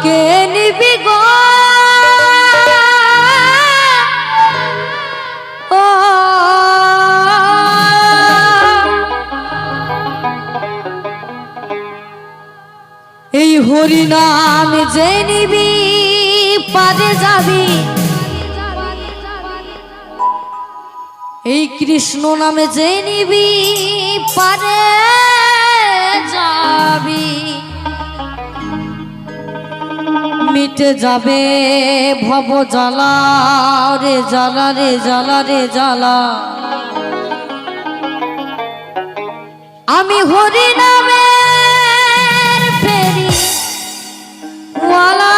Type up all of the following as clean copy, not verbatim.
কে নিবি গো ও এই হরি নাম যে নিবি পারে যাবি এই কৃষ্ণ নামে যে নিবি পারে যাবি মিটে যাবে ভব জ্বালা রে জ্বালা রে জ্বালা রে জ্বালা আমি হরি নামের ফেরি ওয়ালা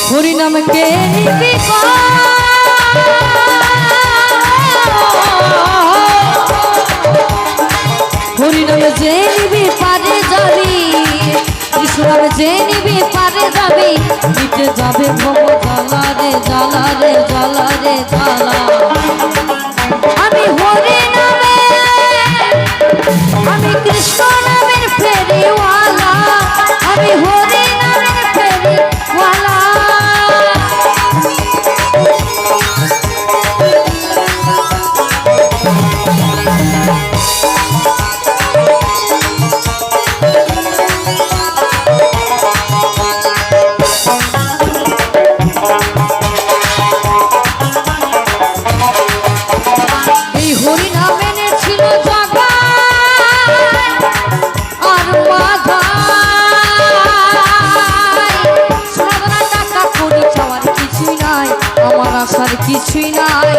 হরি নাম কে নিবি হরি নামে যে নিবি পারে যাবি কৃষ্ণ নামে যে নিবি পারে যাবি মিটে যাবে ভব জ্বালা রে জ্বালা রে জ্বালা রে জ্বালা আমি হরি নামে আমি কৃষ্ণ নামের ফেরিওয়ালা আমি হরি নামের ফেরিওয়ালা এই হরি নামে ছিল জগা আর মাধা সোনা টাকা করি চাওয়ার কিছুই নাই আমার আশার কিছুই নাই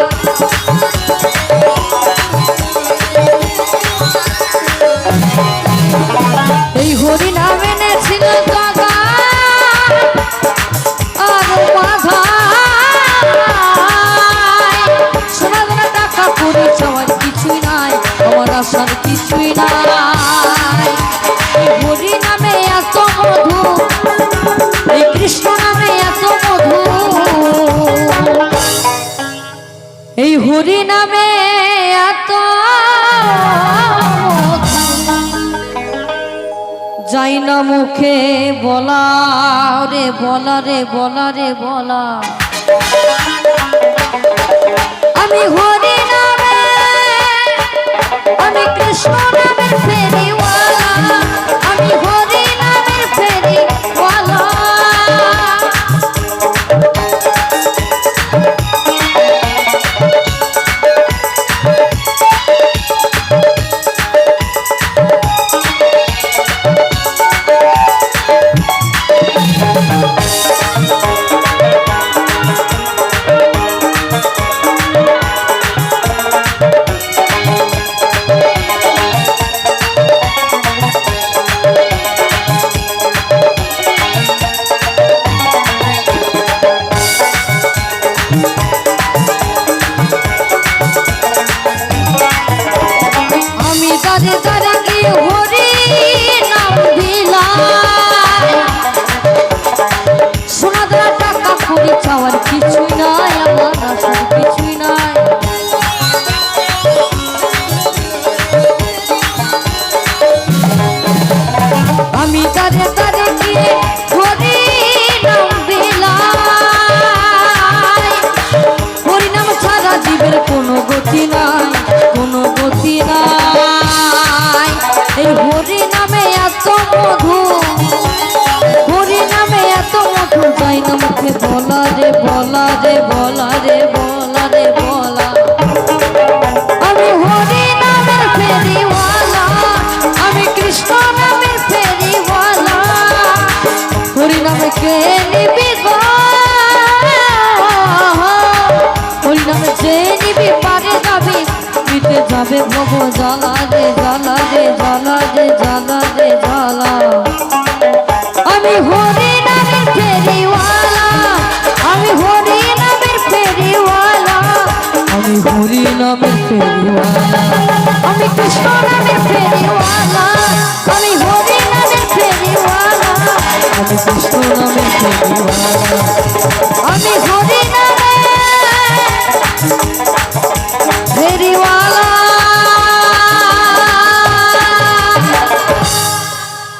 এই হরি নামে ছিল জগা আর মাধা সোনা টাকা করি চাওয়ার কিছুই নাই আমার আশার কিছুই নাই এই হরি নামে এত মধু এই কৃষ্ণ নামে এত মধু এই হরি নামে এত যাই না মুখে বলা রে বলা রে বলা রে বলা আমি হরি নামে আমি কৃষ্ণ নামের ফেরিওয়ালা আমি হরি নামের ফেরিওয়ালা দারে দারে গিয়ে হরি নাম দিলাম সোনা দানা টাকা করি চাওয়ার কিছুই নাই আমার আশার কিছুই নাই আমি দারে দারে গিয়ে হরি নাম দিলাম হরি নাম ছাড়া জীবের কোনো গতি নাই কোনো গতি নাই এই হরি নামে এত মধু হরি নামে এত মধু যাই না মুখে বলা রে বলা রে যাবে ভব জ্বালা রে জ্বালা রে জ্বালা রে জ্বালা রে জ্বালা আমি হরি নামের ফেরিওয়ালা আমি হরি নামের ফেরিওয়ালা আমি হরি নামের ফেরিওয়ালা আমি কৃষ্ণ নামের ফেরিওয়ালা আমি হরি নামের ফেরিওয়ালা আমি কৃষ্ণ নামের ফেরিওয়ালা আমি হরি